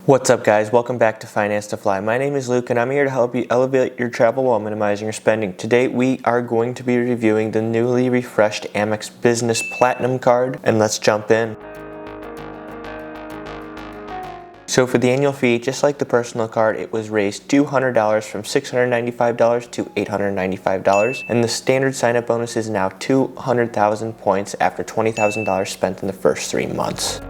What's up, guys? Welcome back to Finance to Fly. My name is Luke and I'm here to help you elevate your travel while minimizing your spending. Today we are going to be reviewing the newly refreshed AmEx Business Platinum card, and let's jump in. So for the annual fee, just like the personal card, it was raised $200 from $695 to $895, and the standard sign-up bonus is now 200,000 points after $20,000 spent in the first 3 months.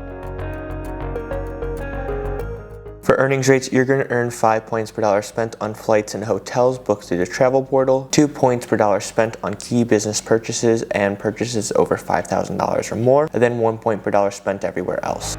For earnings rates, you're going to earn 5 points per dollar spent on flights and hotels booked through the travel portal, 2 points per dollar spent on key business purchases and purchases over $5,000 or more, and then 1 point per dollar spent everywhere else.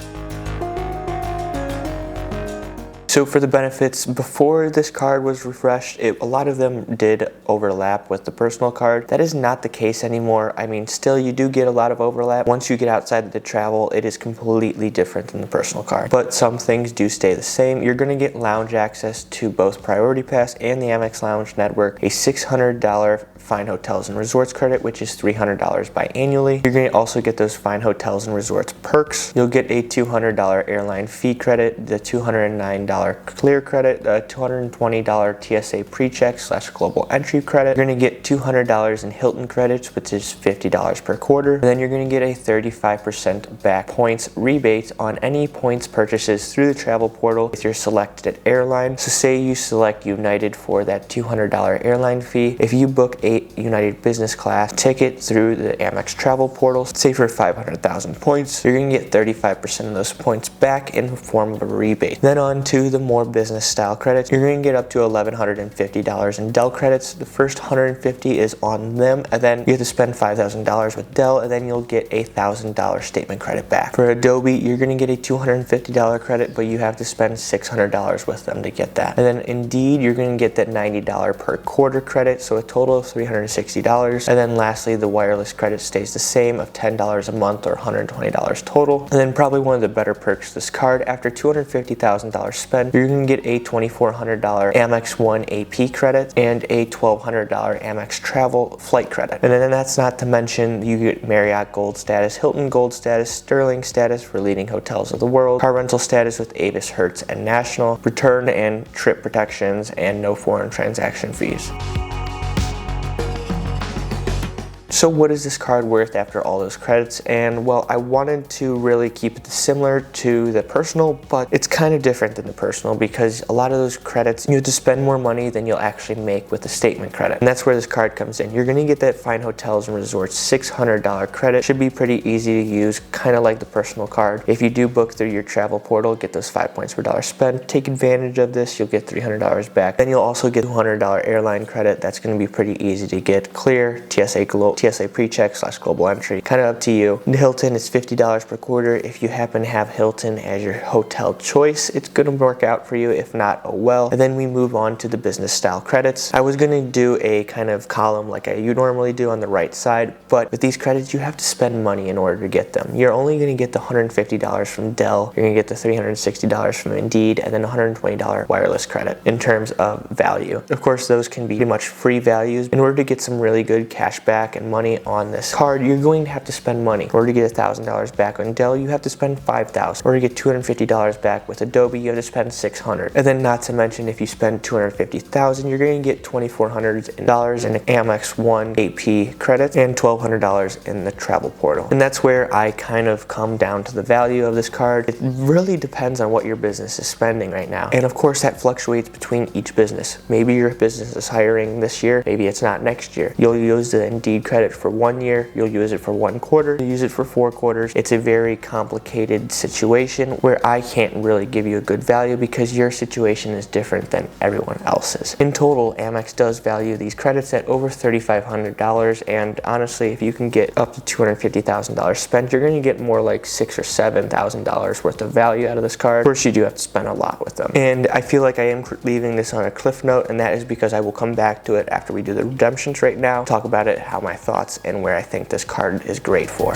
So for the benefits, before this card was refreshed, a lot of them did overlap with the personal card. That is not the case anymore. I mean, still you do get a lot of overlap. Once you get outside of the travel, it is completely different than the personal card. But some things do stay the same. You're going to get lounge access to both Priority Pass and the AmEx Lounge Network, a $600 Fine Hotels and Resorts credit, which is $300 biannually. You're going to also get those Fine Hotels and Resorts perks. You'll get a $200 airline fee credit, the $209 clear credit, the $220 TSA pre-check / global entry credit. You're going to get $200 in Hilton credits, which is $50 per quarter. And then you're going to get a 35% back points rebate on any points purchases through the travel portal if you're selected at airline. So say you select United for that $200 airline fee. If you book a United business class ticket through the AmEx travel portal, say for 500,000 points, you're going to get 35% of those points back in the form of a rebate. Then on to the more business style credits, you're going to get up to $1,150 in Dell credits. The first $150 is on them, and then you have to spend $5,000 with Dell, and then you'll get a $1,000 statement credit back. For Adobe, you're going to get a $250 credit, but you have to spend $600 with them to get that. And then Indeed, you're going to get that $90 per quarter credit, so a total of $360. And then lastly, the wireless credit stays the same of $10 a month or $120 total. And then probably one of the better perks of this card, after $250,000 spent, you're going to get a $2,400 Amex One AP credit and a $1,200 Amex Travel flight credit. And then that's not to mention you get Marriott Gold status, Hilton Gold status, Sterling status for leading hotels of the world, car rental status with Avis, Hertz, and National, return and trip protections, and no foreign transaction fees. So what is this card worth after all those credits? And well, I wanted to really keep it similar to the personal, but it's kind of different than the personal because a lot of those credits, you have to spend more money than you'll actually make with the statement credit. And that's where this card comes in. You're going to get that Fine Hotels and Resorts $600 credit. Should be pretty easy to use, kind of like the personal card. If you do book through your travel portal, get those 5 points per dollar spent. Take advantage of this, you'll get $300 back. Then you'll also get $200 airline credit. That's going to be pretty easy to get. Clear, TSA pre-check / global entry, kind of up to you. In Hilton, it's $50 per quarter. If you happen to have Hilton as your hotel choice, it's going to work out for you. If not, oh well. And then we move on to the business style credits. I was going to do a kind of column like you normally do on the right side, but with these credits, you have to spend money in order to get them. You're only going to get the $150 from Dell, you're going to get the $360 from Indeed, and then $120 wireless credit in terms of value. Of course, those can be pretty much free values. In order to get some really good cash back and money on this card, you're going to have to spend money. In order to get $1,000 back on Dell, you have to spend $5,000. In order to get $250 back with Adobe, you have to spend $600. And then not to mention, if you spend $250,000, you're going to get $2,400 in Amex One AP credits and $1,200 in the travel portal. And that's where I kind of come down to the value of this card. It really depends on what your business is spending right now. And of course, that fluctuates between each business. Maybe your business is hiring this year, maybe it's not next year. You'll use the Indeed credit for 1 year, you'll use it for 1 quarter, you'll use it for 4 quarters. It's a very complicated situation where I can't really give you a good value because your situation is different than everyone else's. In total, Amex does value these credits at over $3,500, and honestly, if you can get up to $250,000 spent, you're going to get more like $6,000 or $7,000 worth of value out of this card. Of course, you do have to spend a lot with them. And I feel like I am leaving this on a cliff note, and that is because I will come back to it after we do the redemptions right now, talk about it, how my thoughts and where I think this card is great for.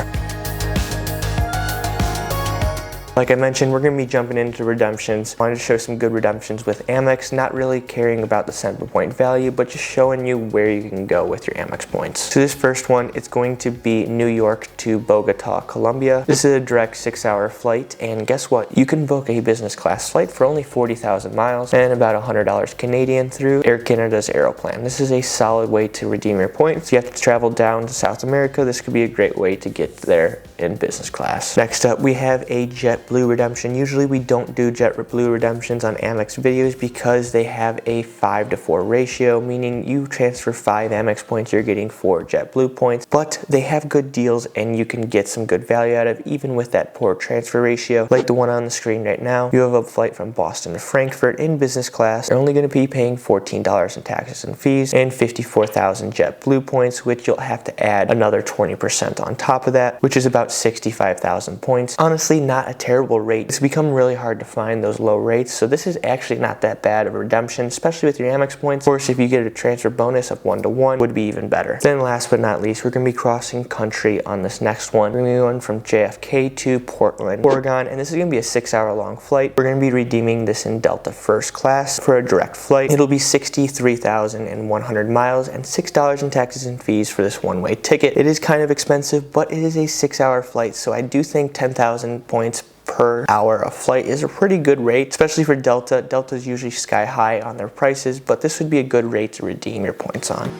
Like I mentioned, we're going to be jumping into redemptions. I wanted to show some good redemptions with Amex, not really caring about the cent per point value, but just showing you where you can go with your Amex points. So this first one, it's going to be New York to Bogota, Colombia. This is a direct 6-hour flight, and guess what? You can book a business class flight for only 40,000 miles and about $100 Canadian through Air Canada's Aeroplan. This is a solid way to redeem your points. You have to travel down to South America. This could be a great way to get there in business class. Next up, we have a JetBlue redemption. Usually we don't do JetBlue redemptions on Amex videos because they have a 5-to-4 ratio, meaning you transfer 5 Amex points, you're getting 4 JetBlue points, but they have good deals and you can get some good value out of even with that poor transfer ratio. Like the one on the screen right now, you have a flight from Boston to Frankfurt in business class. You're only going to be paying $14 in taxes and fees and 54,000 JetBlue points, which you'll have to add another 20% on top of that, which is about 65,000 points. Honestly, not a terrible rate. It's become really hard to find those low rates, so this is actually not that bad of a redemption, especially with your Amex points. Of course, if you get a transfer bonus of 1-to-1, would be even better. Then last but not least, we're going to be crossing country on this next one. We're going to be going from JFK to Portland, Oregon, and this is going to be a 6-hour long flight. We're going to be redeeming this in Delta first class for a direct flight. It'll be 63,100 miles and $6 in taxes and fees for this one-way ticket. It is kind of expensive, but it is a 6-hour flight, so I do think 10,000 points per hour of flight is a pretty good rate, especially for Delta. Delta is usually sky high on their prices, but this would be a good rate to redeem your points on.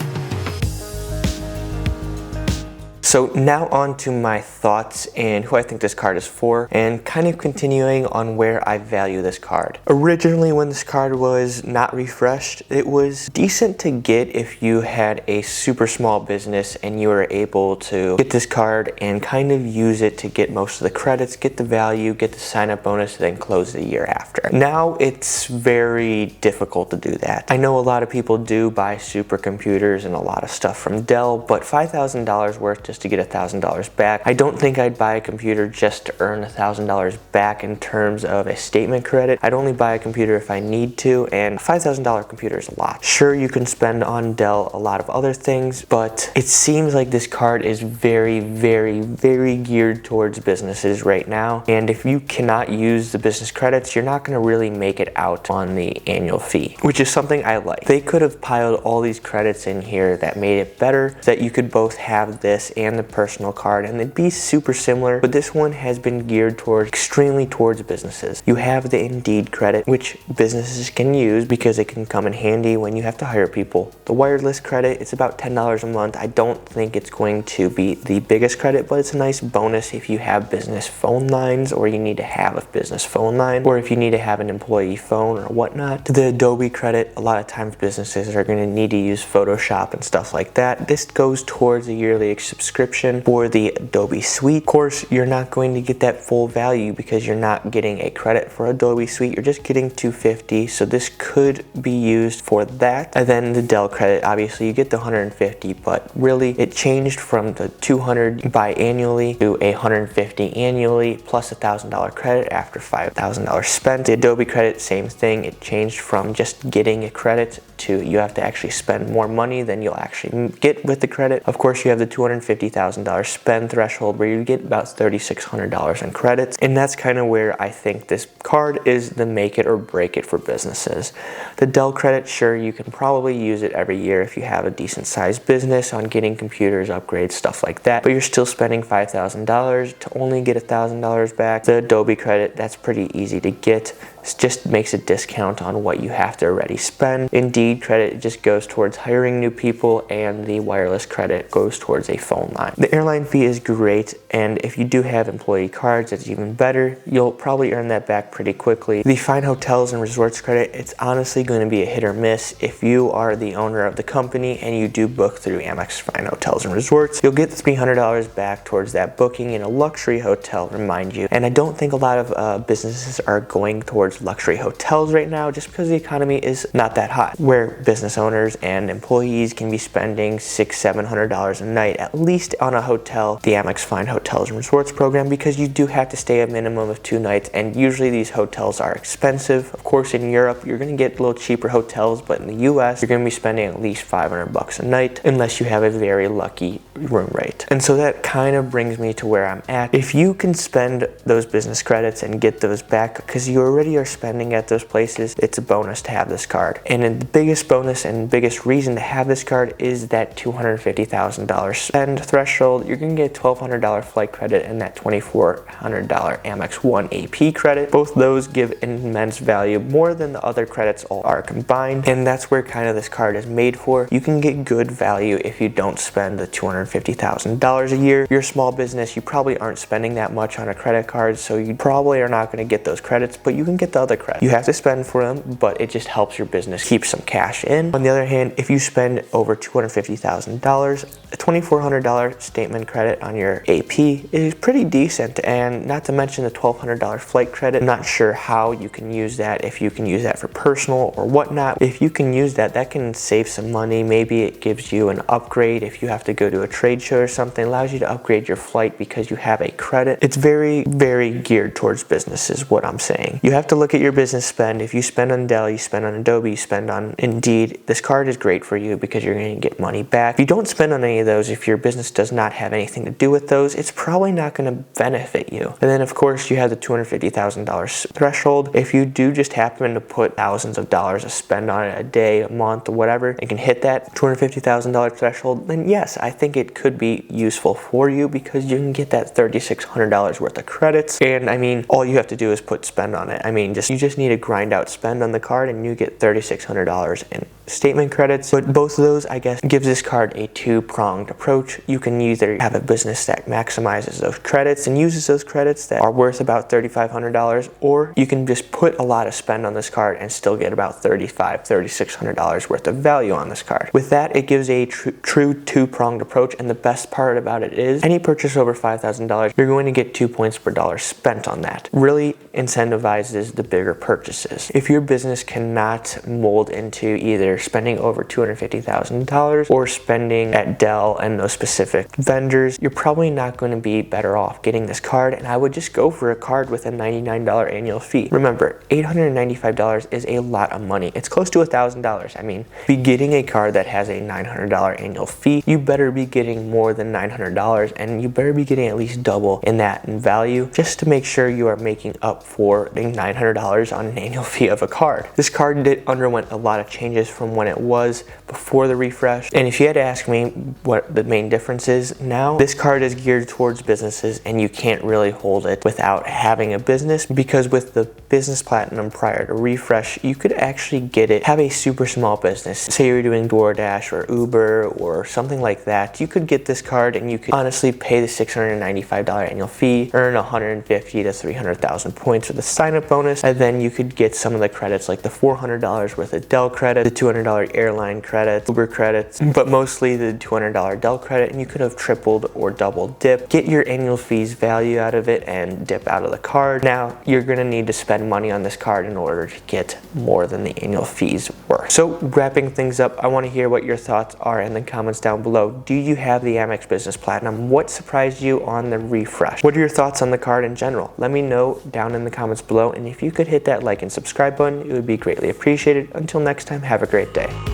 So now on to my thoughts and who I think this card is for, and kind of continuing on where I value this card. Originally, when this card was not refreshed, it was decent to get if you had a super small business and you were able to get this card and kind of use it to get most of the credits, get the value, get the sign-up bonus, then close the year after. Now it's very difficult to do that. I know a lot of people do buy supercomputers and a lot of stuff from Dell, but $5,000 worth just to get $1,000 back. I don't think I'd buy a computer just to earn $1,000 back in terms of a statement credit. I'd only buy a computer if I need to, and a $5,000 computer is a lot. Sure, you can spend on Dell a lot of other things, but it seems like this card is very, very, very geared towards businesses right now, and if you cannot use the business credits, you're not going to really make it out on the annual fee, which is something I like. They could have piled all these credits in here that made it better, so that you could both have this and the personal card and they'd be super similar, but this one has been geared towards extremely towards businesses. You have the Indeed credit, which businesses can use because it can come in handy when you have to hire people. The wireless credit, it's about $10 a month. I don't think it's going to be the biggest credit, but it's a nice bonus if you have business phone lines or you need to have a business phone line, or if you need to have an employee phone or whatnot. The Adobe credit, a lot of times businesses are going to need to use Photoshop and stuff like that. This goes towards a yearly subscription for the Adobe Suite. Of course, you're not going to get that full value because you're not getting a credit for Adobe Suite. You're just getting $250, so this could be used for that. And then the Dell credit, obviously you get the $150, but really it changed from the $200 biannually to $150 annually plus $1,000 credit after $5,000 spent. The Adobe credit, same thing. It changed from just getting a credit to you have to actually spend more money than you'll actually get with the credit. Of course, you have the $250,000 spend threshold where you get about $3,600 in credits, and that's kind of where I think this card is the make it or break it for businesses. The Dell credit, sure, you can probably use it every year if you have a decent sized business on getting computers, upgrades, stuff like that, but you're still spending $5,000 to only get $1,000 back. The Adobe credit, that's pretty easy to get. It just makes a discount on what you have to already spend. Indeed credit just goes towards hiring new people, and the wireless credit goes towards a phone line. The airline fee is great, and if you do have employee cards, it's even better. You'll probably earn that back pretty quickly. The Fine Hotels and Resorts credit, it's honestly going to be a hit or miss. If you are the owner of the company and you do book through Amex Fine Hotels and Resorts, you'll get $300 back towards that booking in a luxury hotel, remind you. And I don't think a lot of businesses are going towards luxury hotels right now just because the economy is not that hot, where business owners and employees can be spending $600-700 a night at least on a hotel, the Amex Fine Hotels and Resorts program, because you do have to stay a minimum of 2 nights, and usually these hotels are expensive. Of course, in Europe you're going to get a little cheaper hotels, but in the US you're going to be spending at least $500 a night unless you have a very lucky room rate. And so that kind of brings me to where I'm at. If you can spend those business credits and get those back because you already are spending at those places, it's a bonus to have this card. And the biggest bonus and biggest reason to have this card is that $250,000 spend threshold. You're gonna get $1,200 flight credit and that $2,400 Amex One AP credit. Both those give immense value, more than the other credits all are combined, and that's where kind of this card is made for. You can get good value if you don't spend the $250,000 a year. You're a small business, you probably aren't spending that much on a credit card, so you probably are not going to get those credits, but you can get the other credits. You have to spend for them, but it just helps your business keep some cash in. On the other hand, if you spend over $250,000, a $2,400 statement credit on your AP is pretty decent, and not to mention the $1,200 flight credit. I'm not sure how you can use that, if you can use that for personal or whatnot. If you can use that, that can save some money. Maybe it gives you an upgrade if you have to go to a trade show or something. It allows you to upgrade your flight because you have a credit. It's very, very geared towards business is what I'm saying. You have to look at your business spend. If you spend on Dell, you spend on Adobe, you spend on Indeed, this card is great for you because you're going to get money back. If you don't spend on any of those, if your business does not have anything to do with those, it's probably not going to benefit you. And then of course you have the $250,000 threshold. If you do just happen to put thousands of dollars to spend on it a day, a month, or whatever, and can hit that $250,000 threshold, then yes, I think it could be useful for you because you can get that $3,600 worth of credits. And I mean, all you have to do is put spend on it. I mean, you just need to grind out spend on the card and you get $3,600 in statement credits. But both of those, I guess, gives this card a two-pronged approach. You can either have a business that maximizes those credits and uses those credits that are worth about $3,500, or you can just put a lot of spend on this card and still get about $3,600 worth of value on this card. With that, it gives a true two-pronged approach, and the best part about it is any purchase over $5,000, you're going to get 2 points per dollar spent on that. Really incentivizes the bigger purchases. If your business cannot mold into either spending over $250,000 or spending at Dell and those specific vendors, you're probably not going to be better off getting this card, and I would just go for a card with a $99 annual fee. Remember, $895 is a lot of money. It's close to $1,000. I mean, be getting a card that has a $900 annual fee, you better be getting more than $900, and you better be getting at least double in that in value just to make sure you are making up for the $900 on an annual fee of a card. This card underwent a lot of changes from when it was before the refresh, and if you had to ask me what the main difference is now, this card is geared towards businesses and you can't really hold it without having a business, because with the Business Platinum prior to refresh, you could actually get it, have a super small business. Say you're doing DoorDash or Uber or something like that, you could get this card and you could honestly pay the $695 annual fee, earn 150 to 300,000 points with a sign-up bonus, and then you could get some of the credits like the $400 worth of Dell credit, the $200 airline credit, Uber credits, but mostly the $200 Dell credit, and you could have tripled or double dipped, get your annual fees value out of it and dip out of the card. Now you're going to need to spend money on this card in order to get more than the annual fees worth. So wrapping things up, I want to hear what your thoughts are in the comments down below. Do you have the Amex Business Platinum? What surprised you on the refresh? What are your thoughts on the card in general? Let me know down in the comments below, and if you could hit that like and subscribe button, it would be greatly appreciated. Until next time, have a great day.